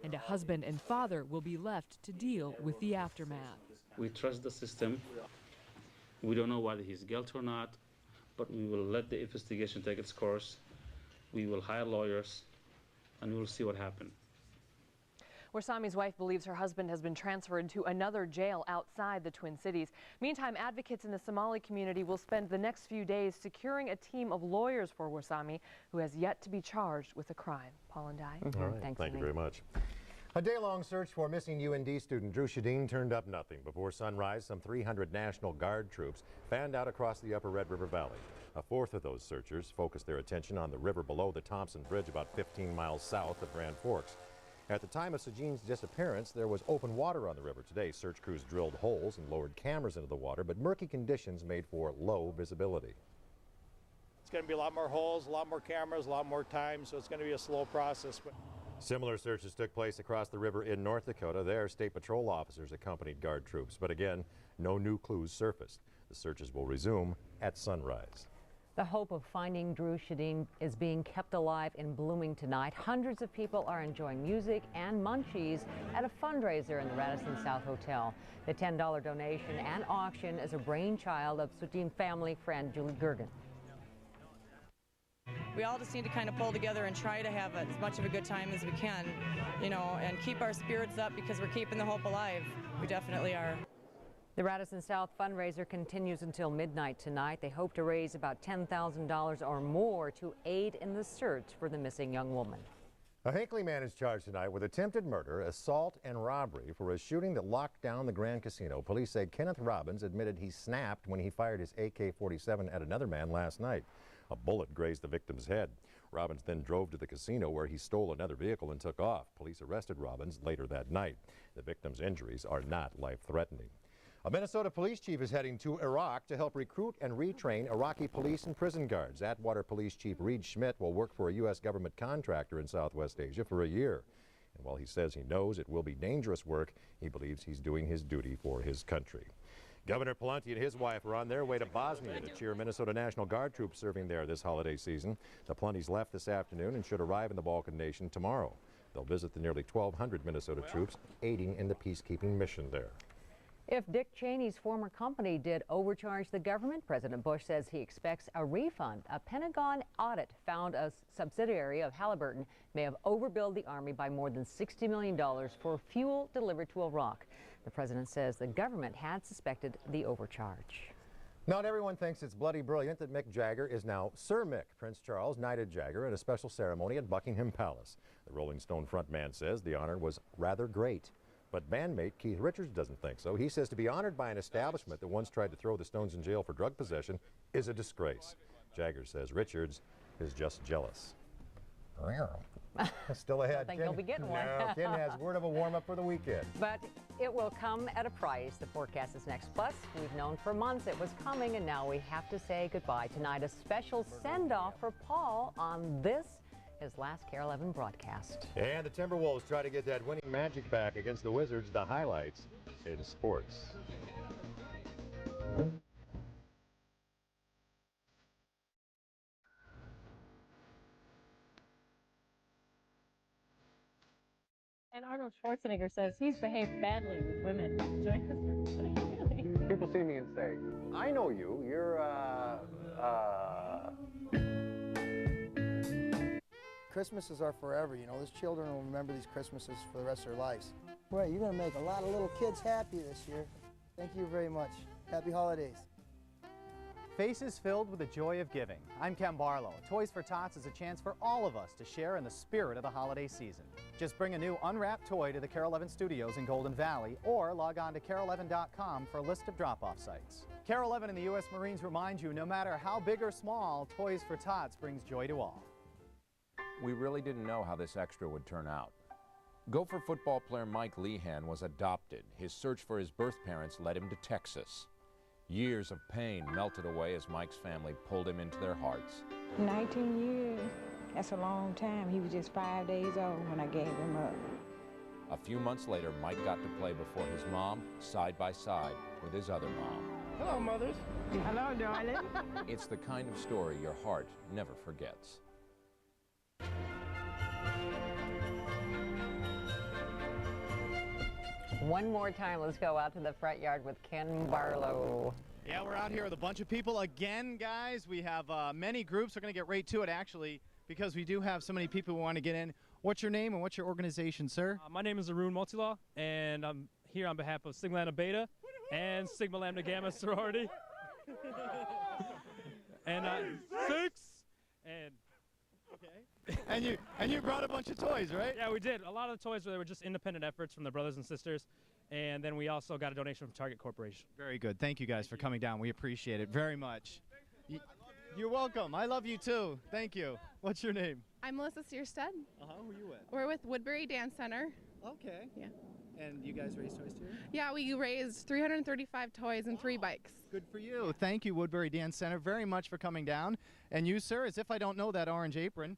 and a husband and father will be left to deal with the aftermath. We trust the system. We don't know whether he's guilty or not, but we will let the investigation take its course. We will hire lawyers, and we will see what happens. Warsami's wife believes her husband has been transferred to another jail outside the Twin Cities. Meantime, advocates in the Somali community will spend the next few days securing a team of lawyers for Warsami, who has yet to be charged with a crime. Paul and Di. All right. Thanks, Thank you very much. A day-long search for missing UND student Drew Shadeen turned up nothing. Before sunrise, some 300 National Guard troops fanned out across the upper Red River Valley. A fourth of those searchers focused their attention on the river below the Thompson Bridge, about 15 miles south of Grand Forks. At the time of Shadeen's disappearance, there was open water on the river. Today, search crews drilled holes and lowered cameras into the water, but murky conditions made for low visibility. It's going to be a lot more holes, a lot more cameras, a lot more time, so it's going to be a slow process. Similar searches took place across the river in North Dakota. There, state patrol officers accompanied Guard troops, but again, no new clues surfaced. The searches will resume at sunrise. The hope of finding Drew Shadeen is being kept alive in Blooming tonight. Hundreds of people are enjoying music and munchies at a fundraiser in the Radisson South Hotel. The $10 donation and auction is a brainchild of Shadeen family friend Julie Gergen. We all just need to kind of pull together and try to have as much of a good time as we can, you know, and keep our spirits up because we're keeping the hope alive. We definitely are. The Radisson South fundraiser continues until midnight tonight. They hope to raise about $10,000 or more to aid in the search for the missing young woman. A Hinckley man is charged tonight with attempted murder, assault, and robbery for a shooting that locked down the Grand Casino. Police say Kenneth Robbins admitted he snapped when he fired his AK-47 at another man last night. A bullet grazed the victim's head. Robbins then drove to the casino where he stole another vehicle and took off. Police arrested Robbins later that night. The victim's injuries are not life-threatening. A Minnesota police chief is heading to Iraq to help recruit and retrain Iraqi police and prison guards. Atwater Police Chief Reed Schmidt will work for a U.S. government contractor in Southwest Asia for a year. And while he says he knows it will be dangerous work, he believes he's doing his duty for his country. Governor Pawlenty and his wife are on their way to Bosnia to cheer Minnesota National Guard troops serving there this holiday season. The Pawlentys left this afternoon and should arrive in the Balkan nation tomorrow. They'll visit the nearly 1,200 Minnesota troops aiding in the peacekeeping mission there. If Dick Cheney's former company did overcharge the government, President Bush says he expects a refund. A Pentagon audit found a subsidiary of Halliburton may have overbilled the Army by more than $60 million for fuel delivered to Iraq. The president says the government had suspected the overcharge. Not everyone thinks it's bloody brilliant that Mick Jagger is now Sir Mick. Prince Charles knighted Jagger at a special ceremony at Buckingham Palace. The Rolling Stone frontman says the honor was rather great. But bandmate Keith Richards doesn't think so. He says to be honored by an establishment that once tried to throw the Stones in jail for drug possession is a disgrace. Jagger says Richards is just jealous. Still ahead. I think he'll be getting one. No, Ken has word of a warm-up for the weekend. But it will come at a price. The forecast is next. Plus, we've known for months it was coming, and now we have to say goodbye. Tonight, a special send-off for Paul on this, his last KARE 11 broadcast. And the Timberwolves try to get that winning magic back against the Wizards. The highlights in sports. And Arnold Schwarzenegger says he's behaved badly with women. People see me and say, I know you. You're, Christmases are forever, you know. Those children will remember these Christmases for the rest of their lives. Right, you're going to make a lot of little kids happy this year. Thank you very much. Happy holidays. Faces filled with the joy of giving. I'm Ken Barlow. Toys for Tots is a chance for all of us to share in the spirit of the holiday season. Just bring a new unwrapped toy to the KARE 11 studios in Golden Valley or log on to KARE11.com for a list of drop-off sites. KARE 11 and the U.S. Marines remind you, no matter how big or small, Toys for Tots brings joy to all. We really didn't know how this extra would turn out. Gopher football player Mike Lehan was adopted. His search for his birth parents led him to Texas. Years of pain melted away as Mike's family pulled him into their hearts. 19 years, that's a long time. He was just 5 days old when I gave him up. A few months later, Mike got to play before his mom, side by side with his other mom. Hello, mothers. Hello, darling. It's the kind of story your heart never forgets. one more time, let's go out to the front yard with Ken Barlow. Yeah, we're out here with a bunch of people again, guys. We have many groups. We're going to get right to it, actually, because we do have so many people who want to get in. What's your name and what's your organization, sir? My name is Arun Multilaw, and I'm here on behalf of Sigma Lambda Beta and Sigma Lambda Gamma sorority. And 6 and okay. And you brought a bunch of toys, right? Yeah, we did. A lot of the toys were just independent efforts from the brothers and sisters, and then we also got a donation from Target Corporation. Very good. Thank you guys for coming down. We appreciate it very much. You're welcome. I love you too. Thank you. What's your name? I'm Melissa Searstead. Who are you with? We're with Woodbury Dance Center. Okay. Yeah. And you guys raise toys too? Yeah, we raised 335 toys and 3 bikes. Good for you. Thank you, Woodbury Dance Center, very much for coming down. And you, sir, as if I don't know that orange apron.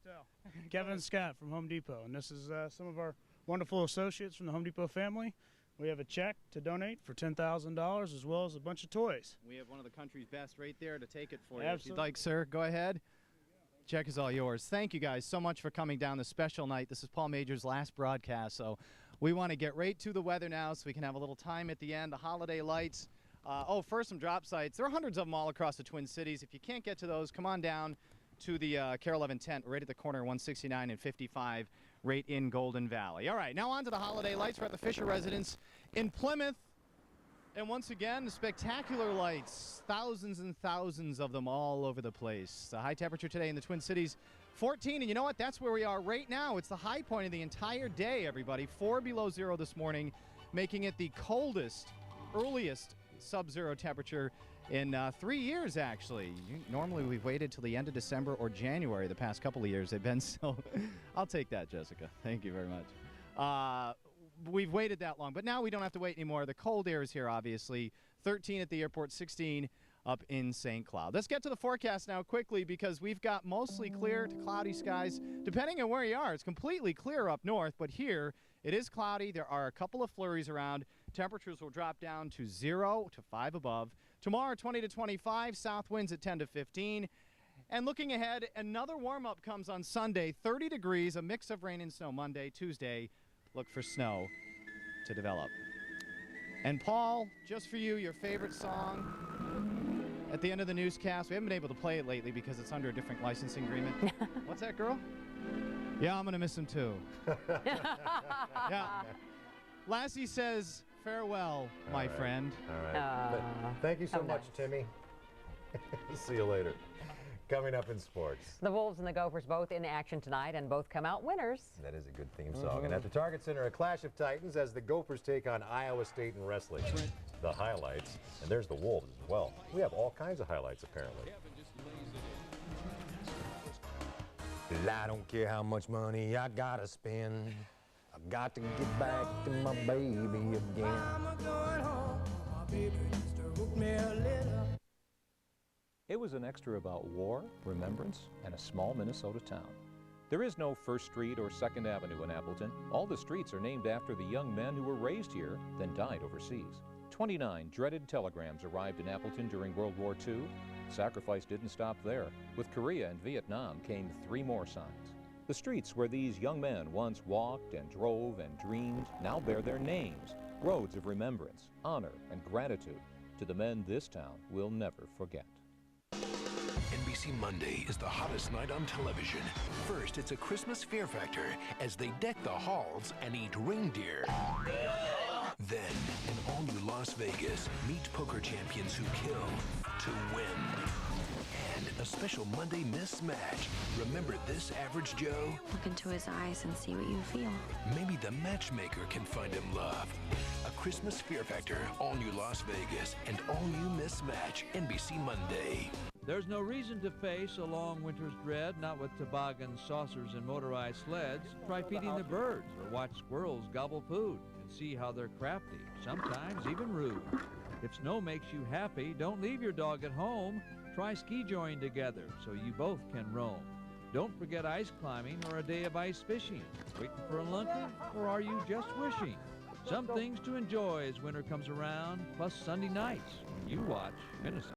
Kevin Scott from Home Depot, and this is some of our wonderful associates from the Home Depot family. We have a check to donate for $10,000 as well as a bunch of toys. We have one of the country's best right there to take it for you. Absolutely. If you'd like, sir, go ahead. Check is all yours. Thank you guys so much for coming down this special night. This is Paul Major's last broadcast, so we want to get right to the weather now so we can have a little time at the end. The holiday lights. First, some drop sites. There are hundreds of them all across the Twin Cities. If you can't get to those, come on down to the KARE 11 tent right at the corner of 169 and 55 right in Golden Valley. All right, now on to the holiday lights. We're at the Fisher residence in Plymouth. And once again, spectacular lights, thousands and thousands of them all over the place. The high temperature today in the Twin Cities, 14, and you know what? That's where we are right now. It's the high point of the entire day, everybody. 4 below zero this morning, making it the coldest, earliest sub-zero temperature in 3 years, actually. Normally, we've waited till the end of December or January the past couple of years. They've been so. I'll take that, Jessica. Thank you very much. We've waited that long, but now we don't have to wait anymore. The cold air is here, obviously. 13 at the airport, 16 up in St. Cloud. Let's get to the forecast now quickly because we've got mostly clear to cloudy skies. Depending on where you are, it's completely clear up north, but here it is cloudy. There are a couple of flurries around. Temperatures will drop down to 0 to 5 above. Tomorrow, 20 to 25, south winds at 10 to 15. And looking ahead, another warm-up comes on Sunday, 30 degrees, a mix of rain and snow Monday, Tuesday. Look for snow to develop. And Paul, just for you, your favorite song at the end of the newscast. We haven't been able to play it lately because it's under a different licensing agreement. What's that, girl? Yeah, I'm going to miss him too. Yeah. Lassie says, farewell, my friend. All right. Thank you so much, Timmy. See you later. Coming up in sports. The Wolves and the Gophers both in action tonight, and both come out winners. That is a good theme song. And at the Target Center, a clash of titans as the Gophers take on Iowa State in wrestling. The highlights, and there's the Wolves as well. We have all kinds of highlights, apparently. I don't care how much money I gotta spend. I've got to get back to my baby again. I'm going home. My baby used to hook me a little. It was an extra about war, remembrance, and a small Minnesota town. There is no First Street or Second Avenue in Appleton. All the streets are named after the young men who were raised here, then died overseas. 29 dreaded telegrams arrived in Appleton during World War II. Sacrifice didn't stop there. With Korea and Vietnam came 3 more signs. The streets where these young men once walked and drove and dreamed now bear their names, roads of remembrance, honor, and gratitude to the men this town will never forget. NBC Monday is the hottest night on television. First, it's a Christmas fear factor as they deck the halls and eat reindeer. Then, in all-new Las Vegas, meet poker champions who kill to win. And a special Monday mismatch. Remember this average Joe? Look into his eyes and see what you feel. Maybe the matchmaker can find him love. A Christmas fear factor, all-new Las Vegas, and all-new mismatch, NBC Monday. There's no reason to face a long winter's dread, not with toboggans, saucers, and motorized sleds. Try feeding the birds or watch squirrels gobble food and see how they're crafty, sometimes even rude. If snow makes you happy, don't leave your dog at home. Try ski joring together so you both can roam. Don't forget ice climbing or a day of ice fishing. Waiting for a lunker, or are you just wishing? Some things to enjoy as winter comes around, plus Sunday nights when you watch Minnesota.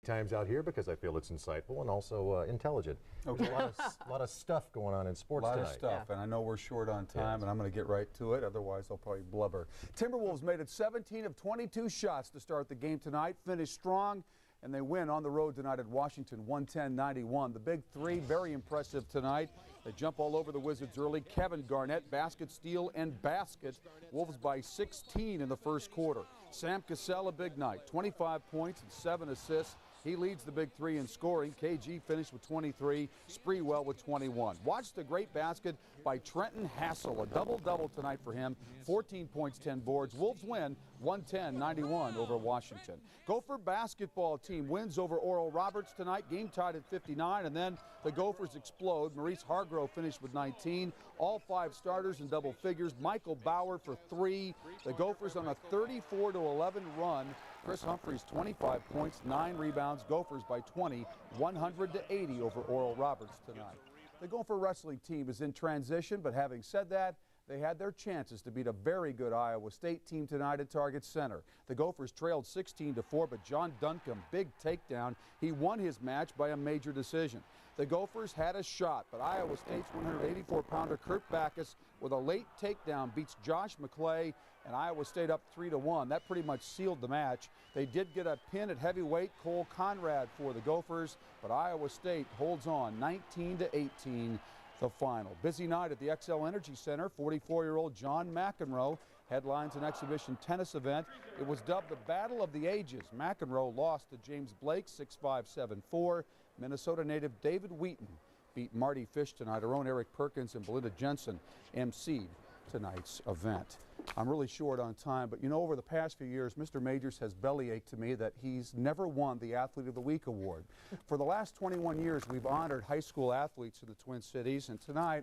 Times out here because I feel it's insightful and also intelligent. Okay. There's a lot of stuff going on in sports tonight. A lot of stuff, and I know we're short on time, and I'm going to get right to it. Otherwise, I'll probably blubber. Timberwolves made it 17 of 22 shots to start the game tonight, finished strong, and they win on the road tonight at Washington, 110-91. The big three, very impressive tonight. They jump all over the Wizards early. Kevin Garnett, basket, steal, and basket. Wolves by 16 in the first quarter. Sam Cassell, a big night, 25 points and 7 assists. He leads the big three in scoring. KG finished with 23, Spreewell with 21. Watch the great basket by Trenton Hassel, a double-double tonight for him, 14 points, 10 boards. Wolves win 110-91 over Washington. Gopher basketball team wins over Oral Roberts tonight, game tied at 59, and then the Gophers explode. Maurice Hargrove finished with 19, all 5 starters in double figures. Michael Bauer for 3. The Gophers on a 34-11 run. Chris Humphreys, 25 points, 9 rebounds. Gophers by 20, 100-80 over Oral Roberts tonight. The Gopher wrestling team is in transition, but having said that, they had their chances to beat a very good Iowa State team tonight at Target Center. The Gophers trailed 16-4, but John Duncombe, big takedown. He won his match by a major decision. The Gophers had a shot, but Iowa State's 184-pounder Kurt Backus with a late takedown beats Josh McClay, and Iowa State up 3-1. That pretty much sealed the match. They did get a pin at heavyweight, Cole Conrad for the Gophers, but Iowa State holds on 19-18, the final. Busy night at the XL Energy Center. 44-year-old John McEnroe headlines an exhibition tennis event. It was dubbed the Battle of the Ages. McEnroe lost to James Blake 6-5, 7-4. Minnesota native David Wheaton beat Marty Fish tonight. Our own Eric Perkins and Belinda Jensen emceed tonight's event. I'm really short on time, but you know, over the past few years, Mr. Majors has bellyached to me that he's never won the Athlete of the Week award. For the last 21 years, we've honored high school athletes in the Twin Cities, and tonight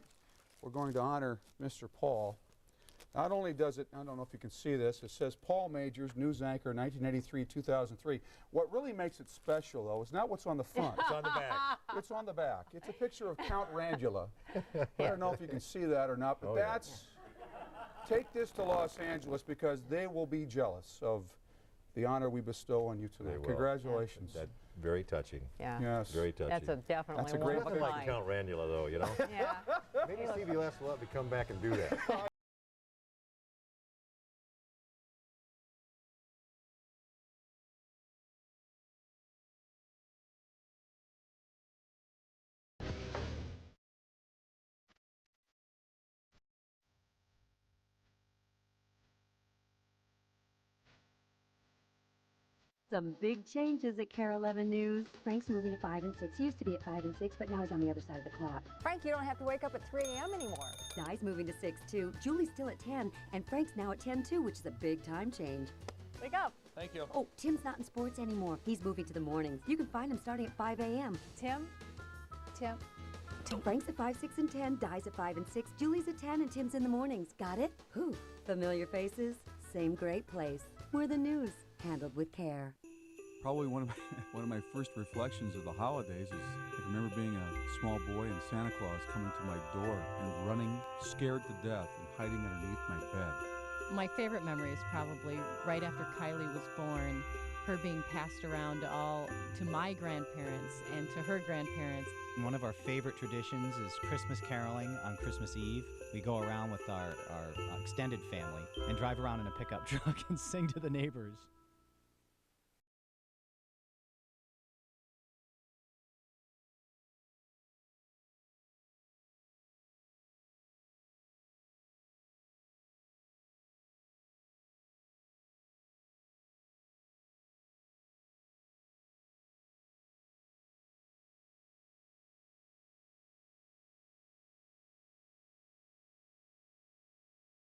we're going to honor Mr. Paul. Not only does it, I don't know if you can see this, it says Paul Majors, news anchor, 1983-2003. What really makes it special, though, is not what's on the front. It's on the back. It's on the back. It's a picture of Count Randula. I don't know if you can see that or not, but that's... Take this to Los Angeles because they will be jealous of the honor we bestow on you today. Congratulations. That's very touching. Yeah. Yes. Very touching. That's a definitely That's a great wonderful Nothing line. like Count Randula, though, you know? Yeah. Maybe Stevie Les will have to come back and do that. Some big changes at KARE 11 News. Frank's moving to 5 and 6. He used to be at 5 and 6, but now he's on the other side of the clock. Frank, you don't have to wake up at 3 a.m. anymore. Di's moving to 6 too. Julie's still at 10, and Frank's now at 10 too, which is a big time change. Wake up. Thank you. Oh, Tim's not in sports anymore. He's moving to the mornings. You can find him starting at 5 a.m. Tim? Frank's at 5, 6, and 10. Di's at 5 and 6. Julie's at 10, and Tim's in the mornings. Got it? Whew. Familiar faces, same great place. We're the news, handled with care. Probably one of my first reflections of the holidays is I remember being a small boy and Santa Claus coming to my door and running scared to death and hiding underneath my bed. My favorite memory is probably right after Kylie was born, her being passed around to my grandparents and to her grandparents. One of our favorite traditions is Christmas caroling on Christmas Eve. We go around with our extended family and drive around in a pickup truck and sing to the neighbors.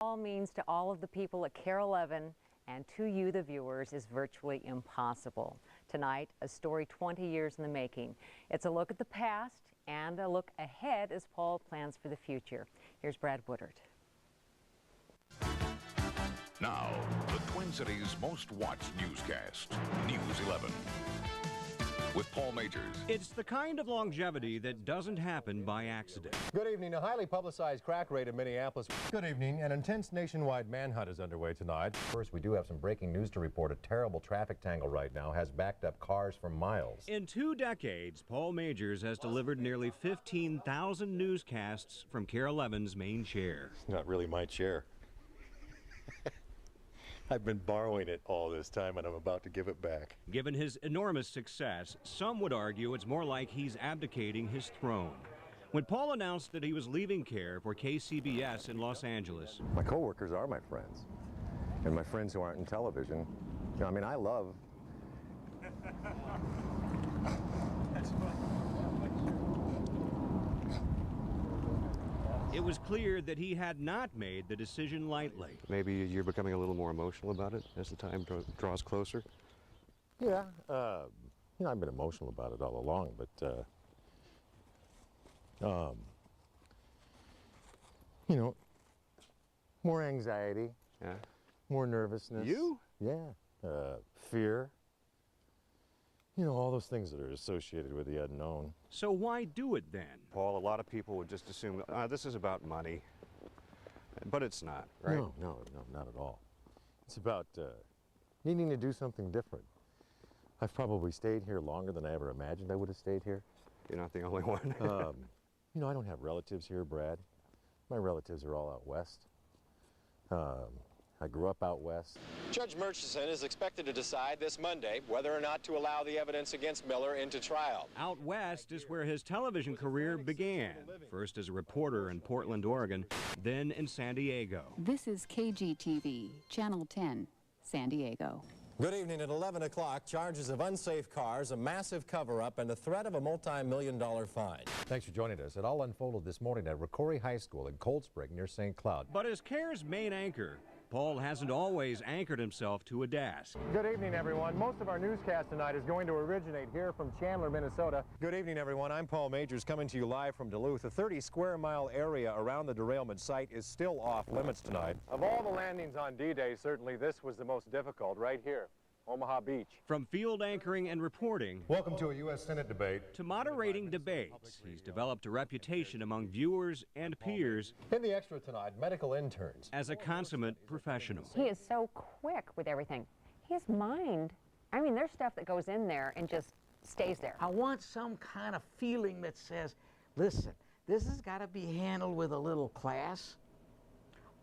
All means to all of the people at KARE 11 and to you, the viewers, is virtually impossible. Tonight, a story 20 years in the making. It's a look at the past and a look ahead as Paul plans for the future. Here's Brad Woodard. Now, the Twin Cities' most watched newscast, News 11. with Paul Majors. It's the kind of longevity that doesn't happen by accident. Good evening. A highly publicized crack raid in Minneapolis. Good evening. An intense nationwide manhunt is underway tonight. First, we do have some breaking news to report. A terrible traffic tangle right now has backed up cars for miles. In 2 decades, Paul Majors has delivered nearly 15,000 newscasts from KARE 11's main chair. It's not really my chair. I've been borrowing it all this time, and I'm about to give it back. Given his enormous success, some would argue it's more like he's abdicating his throne. When Paul announced that he was leaving KARE for KCBS in Los Angeles. My coworkers are my friends, and my friends who aren't in television. You know, I mean, I love... It was clear that he had not made the decision lightly. Maybe you're becoming a little more emotional about it as the time draws closer? Yeah, you know, I've been emotional about it all along, but, you know, more anxiety, yeah, more nervousness. You? Yeah, fear. You know, all those things that are associated with the unknown. So why do it then? Paul, a lot of people would just assume this is about money, but it's not, right? No, not at all. It's about needing to do something different. I've probably stayed here longer than I ever imagined I would have stayed here. You're not the only one. You know, I don't have relatives here, Brad. My relatives are all out west. I grew up out west. Judge Murchison is expected to decide this Monday whether or not to allow the evidence against Miller into trial. Out west is where his television career began, first as a reporter in Portland, Oregon, then in San Diego. This is KGTV, Channel 10, San Diego. Good evening. At 11 o'clock, charges of unsafe cars, a massive cover-up, and the threat of a multi-million-dollar fine. Thanks for joining us. It all unfolded this morning at Ricori High School in Cold Spring near St. Cloud. But as KARE's main anchor, Paul hasn't always anchored himself to a desk. Good evening, everyone. Most of our newscast tonight is going to originate here from Chandler, Minnesota. Good evening, everyone. I'm Paul Majors, coming to you live from Duluth. A 30-square-mile area around the derailment site is still off limits tonight. Of all the landings on D-Day, certainly this was the most difficult, right here. Omaha Beach. From field anchoring and reporting, welcome to a U.S. Senate debate, to moderating debates, he's developed a reputation among viewers and peers. In the extra tonight, medical interns. As a consummate professional. He is so quick with everything. His mind, I mean, there's stuff that goes in there and just stays there. I want some kind of feeling that says, listen, this has got to be handled with a little class,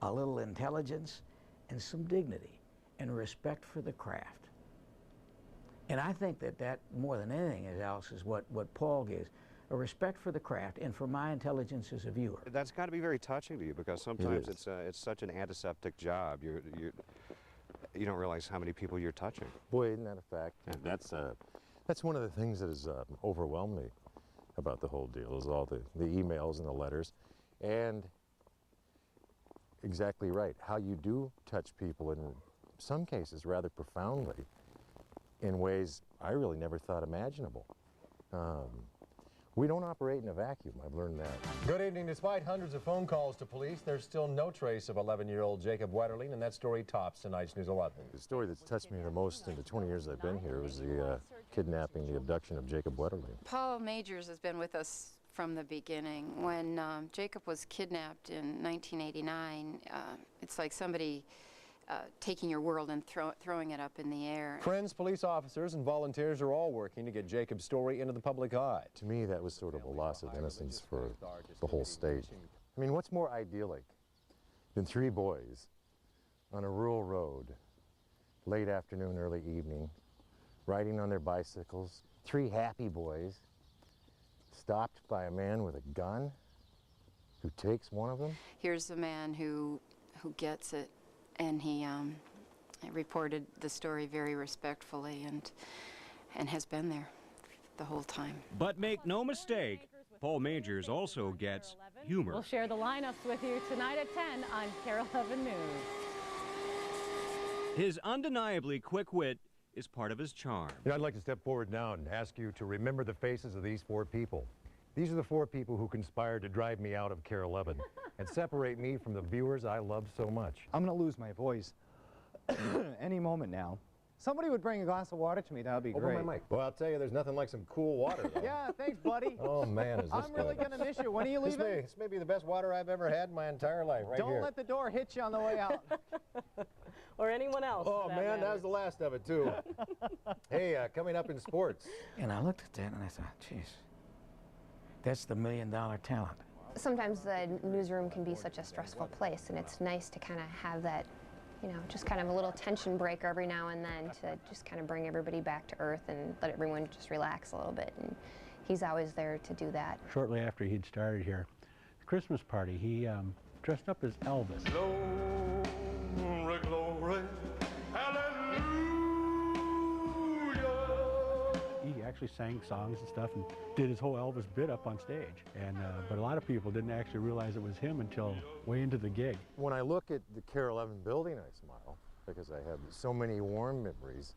a little intelligence, and some dignity and respect for the craft. And I think that more than anything else is what Paul gives, a respect for the craft and for my intelligence as a viewer. That's got to be very touching to you because sometimes it's such an antiseptic job. You don't realize how many people you're touching. Boy, isn't that a fact? And that's one of the things that has overwhelmed me about the whole deal, is all the emails and the letters. And exactly right, how you do touch people in some cases rather profoundly, in ways I really never thought imaginable. We don't operate in a vacuum, I've learned that. Good evening. Despite hundreds of phone calls to police, there's still no trace of 11-year-old Jacob Wetterling, and that story tops tonight's News 11. The story that's touched me the most in the 20 years I've been here was the kidnapping, the abduction of Jacob Wetterling. Paul Majors has been with us from the beginning. When Jacob was kidnapped in 1989, it's like somebody taking your world and throwing it up in the air. Friends, police officers, and volunteers are all working to get Jacob's story into the public eye. To me, that was sort of a loss of innocence for the whole state. I mean, what's more idyllic than 3 boys on a rural road, late afternoon, early evening, riding on their bicycles, 3 happy boys, stopped by a man with a gun who takes one of them? Here's a man who gets it. And he reported the story very respectfully and has been there the whole time. But make no mistake, Paul Majors also gets humor. We'll share the lineups with you tonight at 10 on KARE 11 News. His undeniably quick wit is part of his charm. You know, I'd like to step forward now and ask you to remember the faces of these 4 people. These are the 4 people who conspired to drive me out of KARE 11 and separate me from the viewers I love so much. I'm going to lose my voice any moment now. Somebody would bring a glass of water to me, that would be Open great. my mic. Well, I'll tell you, there's nothing like some cool water, though. Yeah, thanks, buddy. Oh, man, is this I'm really good. going to miss you. When are you leaving? This may be the best water I've ever had in my entire life, right Don't here. let the door hit you on the way out. Or anyone else. Oh, man, that was the last of it, too. Hey, coming up in sports. And I looked at that and I thought, geez, that's the $1 million talent. Sometimes the newsroom can be such a stressful place, and it's nice to kind of have that, you know, just kind of a little tension breaker every now and then to just kind of bring everybody back to earth and let everyone just relax a little bit. And he's always there to do that. Shortly after he'd started here, the Christmas party, he dressed up as Elvis. Glory, glory, hallelujah. He actually sang songs and stuff and did his whole Elvis bit up on stage. And but a lot of people didn't actually realize it was him until way into the gig. When I look at the KARE 11 building, I smile because I have so many warm memories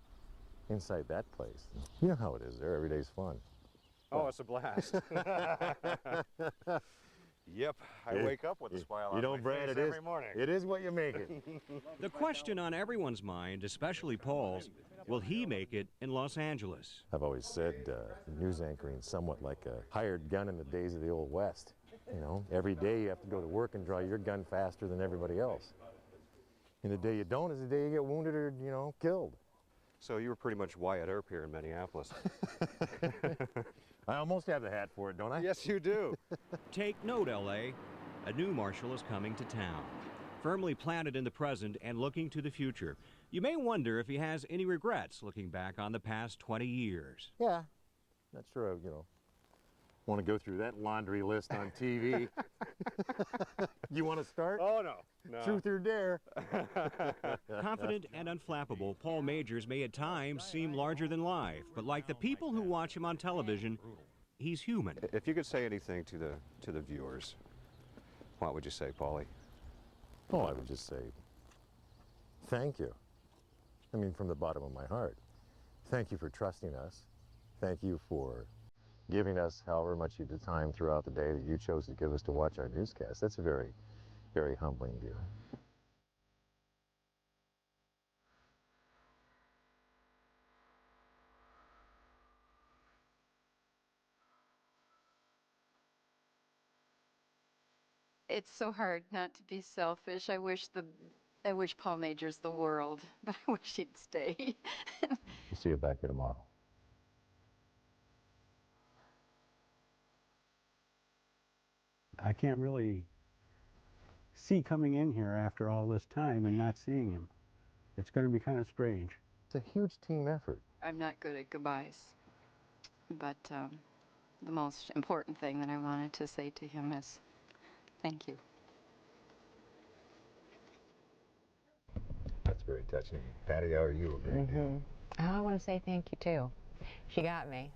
inside that place. You know how it is there. Every day's fun. Oh, it's a blast. Yep, I wake up with a smile on my face every morning. It is what you make it. The question on everyone's mind, especially Paul's, will he make it in Los Angeles? I've always said news anchoring is somewhat like a hired gun in the days of the Old West. You know, every day you have to go to work and draw your gun faster than everybody else. And the day you don't is the day you get wounded or, you know, killed. So you were pretty much Wyatt Earp here in Minneapolis. I almost have the hat for it, don't I? Yes, you do. Take note, L.A. A new marshal is coming to town, firmly planted in the present and looking to the future. You may wonder if he has any regrets looking back on the past 20 years. Yeah. Not sure, you know, want to go through that laundry list on TV. You want to start? Oh, no. Truth or dare. Confident and unflappable, Paul Majors may at times seem larger than life, but like the people who watch him on television, he's human. If you could say anything to the viewers, what would you say, Paulie? Oh, I would just say, thank you. I mean, from the bottom of my heart. Thank you for trusting us. Thank you for giving us however much of the time throughout the day that you chose to give us to watch our newscast. That's a very, very humbling view. It's so hard not to be selfish. I wish Paul Majors the world, but I wish he'd stay. We'll see you back here tomorrow. I can't really see coming in here after all this time and not seeing him. It's going to be kind of strange. It's a huge team effort. I'm not good at goodbyes, but the most important thing that I wanted to say to him is thank you. That's very touching. Patty, how are you? I want to say thank you too. She got me,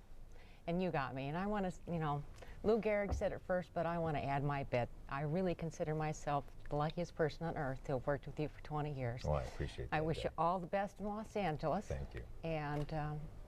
and you got me, and I want to, you know, Lou Gehrig said it first, but I want to add my bit. I really consider myself the luckiest person on earth to have worked with you for 20 years. Oh, I appreciate that. I wish you all the best in Los Angeles. Thank you. And,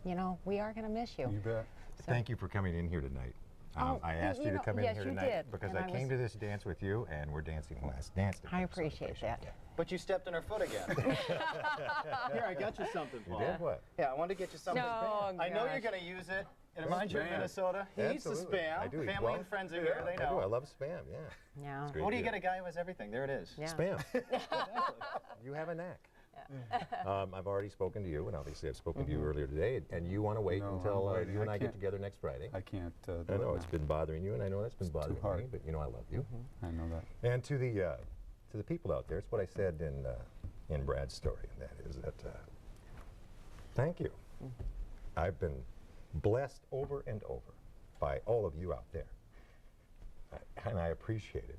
you know, we are going to miss you. You bet. So, Thank you for coming in here tonight. I asked you to come in here tonight because I came to this dance with you, and we're dancing last dance. I appreciate that. Yeah. But you stepped on her foot again. Here, I got you something, Paul. You did what? Yeah, I wanted to get you something. No, I know gosh. you're going to use it. It reminds you of Minnesota. He eats the Absolutely. Spam. I do eat Family well. and friends are here. They I do. know. I love Spam, yeah. Yeah. It's great What do you deal. get a guy who has everything? There it is. Yeah. Spam. You have a knack. I've already spoken to you, and obviously I've spoken to you earlier today, and you want to wait until you and I get together next Friday. I can't I know it's been bothering you, and I know that's been bothering me, but you know I love you. I know that. And to the people out there, it's what I said in Brad's story, and that is that thank you. I've been blessed over and over by all of you out there, and I appreciate it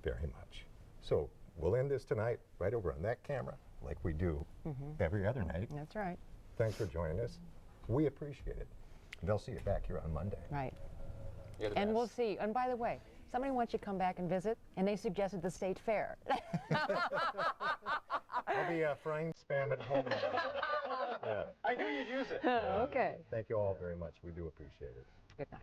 very much. So we'll end this tonight right over on that camera, like we do every other night. That's right. Thanks for joining us. We appreciate it. They'll see you back here on Monday. Right. And we'll see. And by the way, somebody wants you to come back and visit, and they suggested the State Fair. I'll be frying Spam at home. Yeah. I knew you'd use it. Okay. Thank you all very much. We do appreciate it. Good night.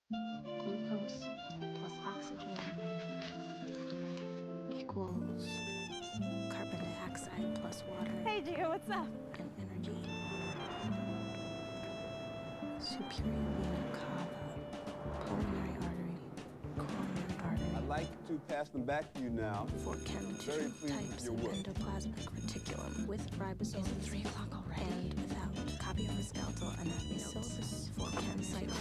Glucose plus oxygen equals carbon dioxide plus water. Hey, Gio, what's up? And energy. Superior vena cava, pulmonary artery, coronary artery. I'd like to pass them back to you now. For chem Very tissue pleased with types your of work. endoplasmic reticulum with ribosomes 3 o'clock already and without. Copy of the skeletal anatomy notes. For chem cycle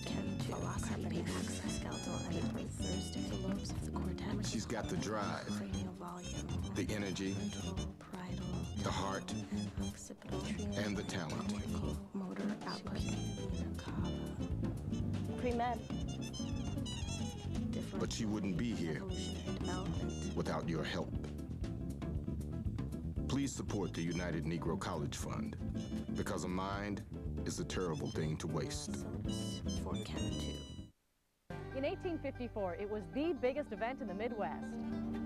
chem philosophy skeletal anatomy Thursday. The lobes of the cortex. She's got the drive, Cranial volume. the energy, Ventral, parietal, the heart, and occipital. and the talent. Motor output. Vena cava. Pre-med. But she wouldn't be here without your help. Please support the United Negro College Fund, because a mind is a terrible thing to waste. For chem 2. In 1854, it was the biggest event in the Midwest.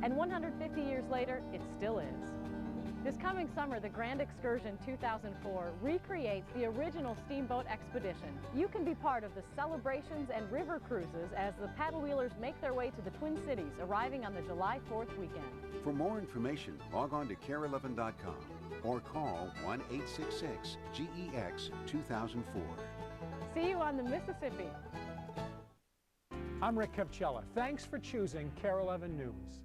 And 150 years later, it still is. This coming summer, the Grand Excursion 2004 recreates the original steamboat expedition. You can be part of the celebrations and river cruises as the paddle wheelers make their way to the Twin Cities, arriving on the July 4th weekend. For more information, log on to KARE11.com or call 1-866-GEX-2004. See you on the Mississippi. I'm Rick Capcella. Thanks for choosing KARE 11 News.